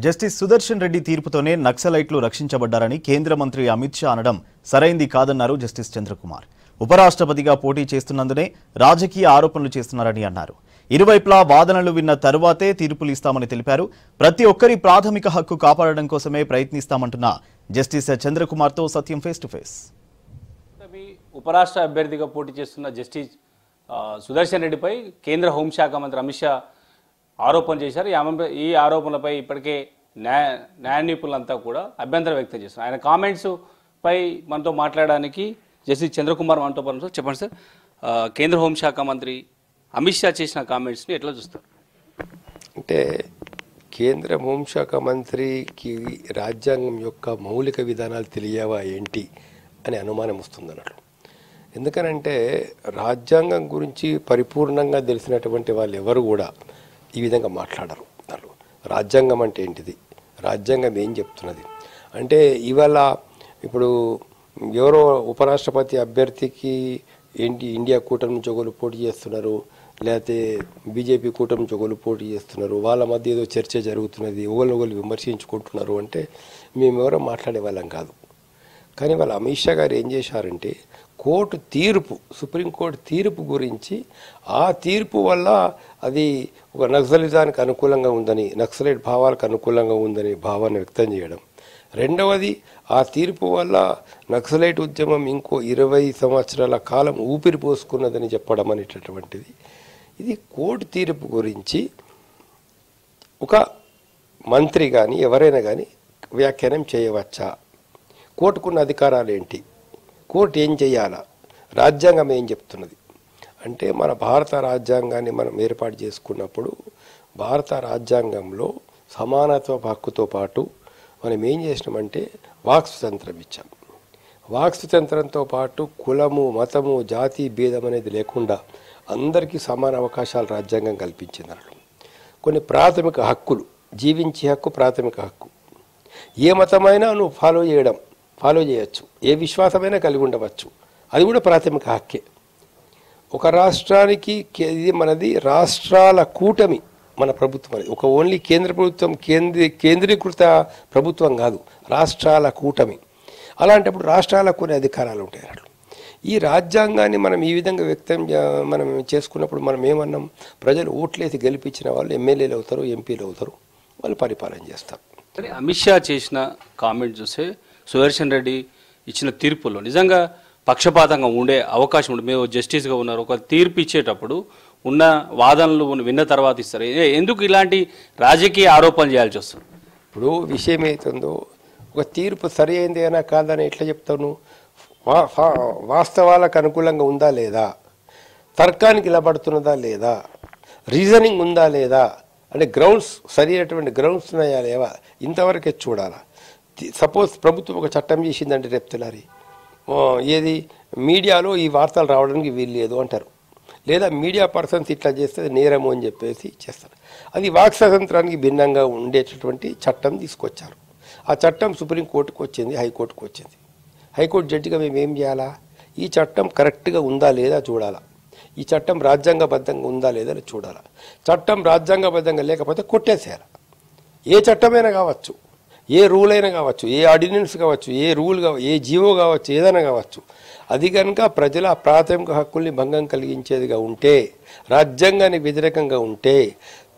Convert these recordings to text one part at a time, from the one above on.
Justice Sudarshan Reddy తీర్పుతోనే నక్సలైట్లు రక్షించబడ్డారని కేంద్ర మంత్రి అమిత్ షా అనడం సరైంది కాదన్నారు జస్టిస్ చంద్రకుమార్. ఉపరాష్ట్రపతిగా పోటీ చేస్తున్నందునే రాజకీయ ఆరోపణలు చేస్తున్నారని అన్నారు. ఇరువైపులా వాదనలు విన్న తరువాతే తీర్పులు ఇస్తామని తెలిపారు. ప్రతి ఒక్కరి ప్రాథమిక హక్కు కాపాడడం కోసమే ప్రయత్నిస్తామంటున్న జస్టిస్ చంద్రకుమార్తో సత్యం ఫేస్ టు ఫేస్. ఉపరాష్ట్ర అభ్యర్థిగా పోటీ చేస్తున్న జస్టిస్ సుదర్శన్ రెడ్డిపై కేంద్ర హోంశాఖ మంత్రి అమిత్ షా ఆరోపణ చేశారు. ఈ ఆరోపణలపై ఇప్పటికే న్యాయ నిపుణులంతా కూడా అభ్యంతరం వ్యక్తం చేస్తున్నారు. ఆయన కామెంట్స్ పై మనతో మాట్లాడడానికి జస్టిస్ చంద్రకుమార్ మనతో పాటు. చెప్పండి సార్, కేంద్ర హోంశాఖ మంత్రి అమిత్ షా చేసిన కామెంట్స్ని ఎట్లా చూస్తారు? అంటే కేంద్ర హోంశాఖ మంత్రికి రాజ్యాంగం యొక్క మౌలిక విధానాలు తెలియవా ఏంటి అని అనుమానం వస్తుంది అన్నట్లు. ఎందుకనంటే రాజ్యాంగం గురించి పరిపూర్ణంగా తెలిసినటువంటి వాళ్ళు ఎవరు కూడా ఈ విధంగా మాట్లాడరు. రాజ్యాంగం అంటే ఏంటిది, రాజ్యాంగం ఏం చెప్తున్నది అంటే, ఇవాళ ఇప్పుడు ఎవరో ఉపరాష్ట్రపతి అభ్యర్థికి ఏంటి ఇండియా కూటమి నుంచి ఒకరు పోటీ చేస్తున్నారు, లేకపోతే బీజేపీ కూటమి నుంచి ఒకరు పోటీ చేస్తున్నారు, వాళ్ళ మధ్య ఏదో చర్చ జరుగుతున్నది, ఒకరు విమర్శించుకుంటున్నారు అంటే మేము ఎవరో మాట్లాడే వాళ్ళం కాదు. కానీ వాళ్ళ అమిత్ షా గారు ఏం చేశారంటే, కోర్టు తీర్పు, సుప్రీంకోర్టు తీర్పు గురించి ఆ తీర్పు వల్ల అది ఒక నక్సలిజానికి అనుకూలంగా ఉందని, నక్సలైట్ భావాలకు అనుకూలంగా ఉందని భావాన్ని వ్యక్తం చేయడం. రెండవది, ఆ తీర్పు వల్ల నక్సలైట్ ఉద్యమం ఇంకో 20 సంవత్సరాల కాలం ఊపిరి పోసుకున్నదని చెప్పడం అనేటటువంటిది. ఇది కోర్టు తీర్పు గురించి ఒక మంత్రి కానీ ఎవరైనా కానీ వ్యాఖ్యానం చేయవచ్చా? కోర్టుకున్న అధికారాలు ఏంటి, కోర్టు ఏం చేయాలా, రాజ్యాంగం ఏం చెప్తున్నది అంటే, మన భారత రాజ్యాంగాన్ని మనం ఏర్పాటు చేసుకున్నప్పుడు భారత రాజ్యాంగంలో సమానత్వ హక్కుతో పాటు మనం ఏం చేసినామంటే వాక్ స్వతంత్రం ఇచ్చాం. వాక్ స్వతంత్రంతో పాటు కులము, మతము, జాతి భేదం అనేది లేకుండా అందరికీ సమాన అవకాశాలు రాజ్యాంగం కల్పించింది అన్నట్లు. కొన్ని ప్రాథమిక హక్కులు, జీవించే హక్కు ప్రాథమిక హక్కు, ఏ మతమైనా నువ్వు ఫాలో చేయొచ్చు, ఏ విశ్వాసమైనా కలిగి ఉండవచ్చు, అది కూడా ప్రాథమిక హక్కే. ఒక రాష్ట్రానికి ఇది మనది రాష్ట్రాల కూటమి మన ప్రభుత్వం, అనేది ఒక ఓన్లీ కేంద్ర ప్రభుత్వం, కేంద్రీకృత ప్రభుత్వం కాదు, రాష్ట్రాల కూటమి. అలాంటప్పుడు రాష్ట్రాలకు కొన్ని అధికారాలు ఉంటాయి అన్నట్లు. ఈ రాజ్యాంగాన్ని మనం ఈ విధంగా మనం చేసుకున్నప్పుడు మనం ఏమన్నాం, ప్రజలు ఓట్లేసి గెలిపించిన వాళ్ళు ఎమ్మెల్యేలు అవుతారు, ఎంపీలు అవుతారు, వాళ్ళు పరిపాలన చేస్తారు. అమిత్ షా చేసిన కామెంట్ చూస్తే సుదర్శన్ రెడ్డి ఇచ్చిన తీర్పులో నిజంగా పక్షపాతంగా ఉండే అవకాశం ఉంది. మేము జస్టిస్గా ఉన్నారు, ఒక తీర్పు ఇచ్చేటప్పుడు ఉన్న వాదనలు విన్న తర్వాత ఇస్తారు. ఎందుకు ఇలాంటి రాజకీయ ఆరోపణలు చేయాల్సి వస్తుంది? ఇప్పుడు విషయం అవుతుందో, ఒక తీర్పు సరి అయింది అయినా కాదని ఎట్లా చెప్తాను? వాస్తవాలకు అనుకూలంగా ఉందా లేదా, తర్కానికి నిలబడుతున్నదా లేదా, రీజనింగ్ ఉందా లేదా, అంటే గ్రౌండ్స్ సరి అయినటువంటి గ్రౌండ్స్ ఉన్నాయా లేవా, ఇంతవరకే చూడాలా. సపోజ్ ప్రభుత్వం ఒక చట్టం చేసిందంటే రేపు తెల్లారి ఏది మీడియాలో ఈ వార్తలు రావడానికి వీలు లేదు అంటారు, లేదా మీడియా పర్సన్స్ ఇట్లా చేస్తే నేరము అని చెప్పేసి చేస్తారు. అది వాక్ స్వాతంత్రానికి భిన్నంగా ఉండేటటువంటి చట్టం తీసుకొచ్చారు. ఆ చట్టం సుప్రీంకోర్టుకు వచ్చింది, హైకోర్టుకు వచ్చింది. హైకోర్టు జడ్జిగా మేము ఏం చేయాలా? ఈ చట్టం కరెక్ట్గా ఉందా లేదా చూడాలా, ఈ చట్టం రాజ్యాంగబద్ధంగా ఉందా లేదా చూడాలా. చట్టం రాజ్యాంగబద్ధంగా లేకపోతే కొట్టేసేయాలి. ఏ చట్టమైనా కావచ్చు, ఏ రూల్ అయినా కావచ్చు, ఏ ఆర్డినెన్స్ కావచ్చు, ఏ రూల్ ఏ జీవో కావచ్చు, ఏదైనా కావచ్చు, అది కనుక ప్రజల ప్రాథమిక హక్కుల్ని భంగం కలిగించేదిగా ఉంటే, రాజ్యాంగానికి వ్యతిరేకంగా ఉంటే,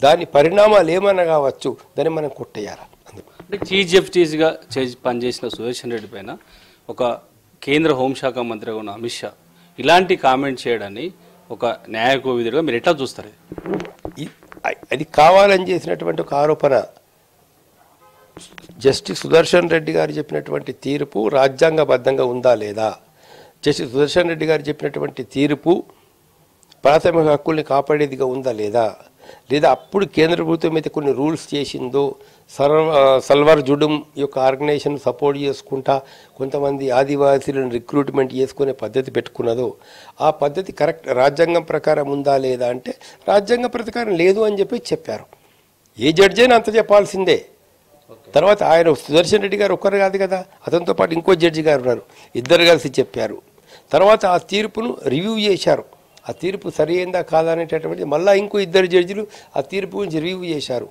దాని పరిణామాలు ఏమైనా కావచ్చు, దాన్ని మనం కొట్టేయాలి. అంటే చీఫ్ జస్టిస్గా పనిచేసిన సుదర్శన్ రెడ్డి పైన ఒక కేంద్ర హోంశాఖ మంత్రిగా ఉన్న అమిత్ షా ఇలాంటి కామెంట్ చేయడాన్ని ఒక న్యాయ కోవిదుడిగా మీరు ఎట్లా చూస్తారు? అది కావాలని చేసినటువంటి ఒక ఆరోపణ. జస్టిస్ సుదర్శన్ రెడ్డి గారు చెప్పినటువంటి తీర్పు రాజ్యాంగబద్ధంగా ఉందా లేదా, జస్టిస్ సుదర్శన్ రెడ్డి గారు చెప్పినటువంటి తీర్పు ప్రాథమిక హక్కుల్ని కాపాడేదిగా ఉందా లేదా, లేదా అప్పుడు కేంద్ర ప్రభుత్వం అయితే కొన్ని రూల్స్ చేసిందో, సల్వార్ జుడుం యొక్క ఆర్గనైజేషన్ సపోర్ట్ చేసుకుంటా కొంతమంది ఆదివాసీలను రిక్రూట్మెంట్ చేసుకునే పద్ధతి పెట్టుకున్నదో, ఆ పద్ధతి కరెక్ట్ రాజ్యాంగం ప్రకారం ఉందా లేదా అంటే రాజ్యాంగం ప్రకారం లేదు అని చెప్పారు. ఏ జడ్జి అయినా అంత చెప్పాల్సిందే. తర్వాత ఆయన సుదర్శన్ రెడ్డి గారు ఒక్కరు కాదు కదా, అతనితో పాటు ఇంకో జడ్జి గారు ఉన్నారు, ఇద్దరు కలిసి చెప్పారు. తర్వాత ఆ తీర్పును రివ్యూ చేశారు. ఆ తీర్పు సరైందా కాదా అనేటటువంటిది మళ్ళీ ఇంకో ఇద్దరు జడ్జిలు ఆ తీర్పు గురించి రివ్యూ చేశారు.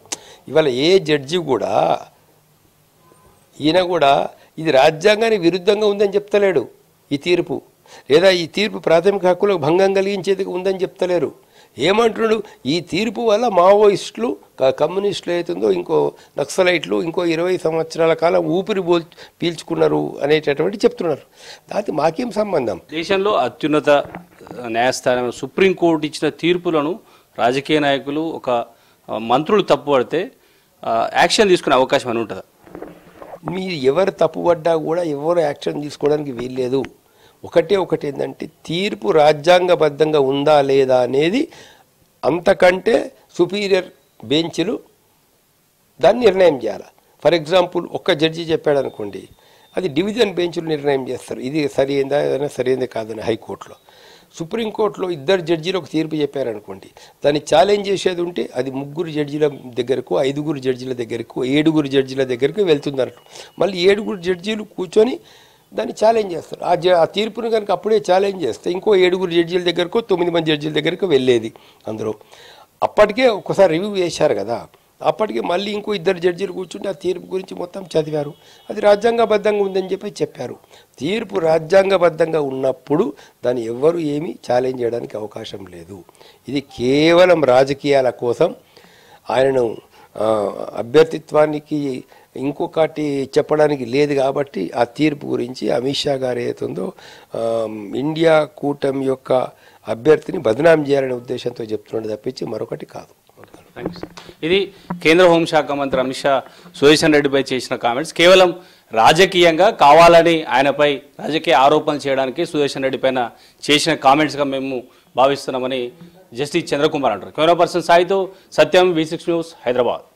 ఇవాళ ఏ జడ్జి కూడా ఈయన కూడా ఇది రాజ్యాంగానికి విరుద్ధంగా ఉందని చెప్తలేడు ఈ తీర్పు, లేదా ఈ తీర్పు ప్రాథమిక హక్కులకు భంగం కలిగించేది ఉందని చెప్తలేరు. ఏమంటున్నాడు, ఈ తీర్పు వల్ల మావోయిస్టులు కమ్యూనిస్టులు అవుతుందో ఇంకో నక్సలైట్లు ఇంకో 20 సంవత్సరాల కాలం ఊపిరి పీల్చుకున్నారు అనేటటువంటి చెప్తున్నారు. దానికి మాకేం సంబంధం? దేశంలో అత్యున్నత న్యాయస్థానం సుప్రీంకోర్టు ఇచ్చిన తీర్పులను రాజకీయ నాయకులు ఒక మంత్రులు తప్పుపడితే యాక్షన్ తీసుకునే అవకాశం అని ఉంటుందా? మీరు ఎవరు తప్పుపడ్డా కూడా ఎవరు యాక్షన్ తీసుకోవడానికి వీల్లేదు. ఒకటి ఏంటంటే తీర్పు రాజ్యాంగబద్ధంగా ఉందా లేదా అనేది అంతకంటే సుపీరియర్ బెంచ్లు దాన్ని నిర్ణయం చేయాలి. ఫర్ ఎగ్జాంపుల్ ఒక్క జడ్జి చెప్పాడు అనుకోండి, అది డివిజన్ బెంచ్లు నిర్ణయం చేస్తారు, ఇది సరైందా ఏదైనా సరైంది కాదని. హైకోర్టులో సుప్రీంకోర్టులో ఇద్దరు జడ్జీలు ఒక తీర్పు చెప్పారనుకోండి, దాన్ని ఛాలెంజ్ చేసేది ఉంటే అది 3 జడ్జీల దగ్గరకు 5 జడ్జీల దగ్గరకు 7 జడ్జీల దగ్గరకు వెళ్తుంది అన్నట్టు. మళ్ళీ 7 జడ్జీలు కూర్చొని దాన్ని ఛాలెంజ్ చేస్తారు. ఆ తీర్పును కనుక అప్పుడే ఛాలెంజ్ చేస్తే ఇంకో 7 జడ్జీల దగ్గరకు 9 మంది జడ్జీల దగ్గరకు వెళ్ళేది. అందరూ అప్పటికే ఒకసారి రివ్యూ చేశారు కదా, అప్పటికే మళ్ళీ ఇంకో 2 జడ్జీలు కూర్చుంటే ఆ తీర్పు గురించి మొత్తం చదివారు, అది రాజ్యాంగబద్ధంగా ఉందని చెప్పారు. తీర్పు రాజ్యాంగబద్ధంగా ఉన్నప్పుడు దాన్ని ఎవ్వరూ ఏమీ ఛాలెంజ్ చేయడానికి అవకాశం లేదు. ఇది కేవలం రాజకీయాల కోసం ఆయనను అభ్యర్థిత్వానికి ఇంకొకటి చెప్పడానికి లేదు కాబట్టి ఆ తీర్పు గురించి అమిత్ షా గారు ఏతుందో ఇండియా కూటమి యొక్క అభ్యర్థిని బదనాం చేయాలనే ఉద్దేశంతో చెప్తున్నాడు తప్పించి మరొకటి కాదు. ఇది కేంద్ర హోంశాఖ మంత్రి అమిత్ షా సుదర్శన్ రెడ్డిపై చేసిన కామెంట్స్ కేవలం రాజకీయంగా కావాలని ఆయనపై రాజకీయ ఆరోపణలు చేయడానికి సుదర్శన్ రెడ్డి పైన చేసిన కామెంట్స్గా మేము భావిస్తున్నామని జస్టిస్ చంద్రకుమార్ అంటారు. కెమెరా పర్సన్ సాయితో సత్యం, V6 న్యూస్, హైదరాబాద్.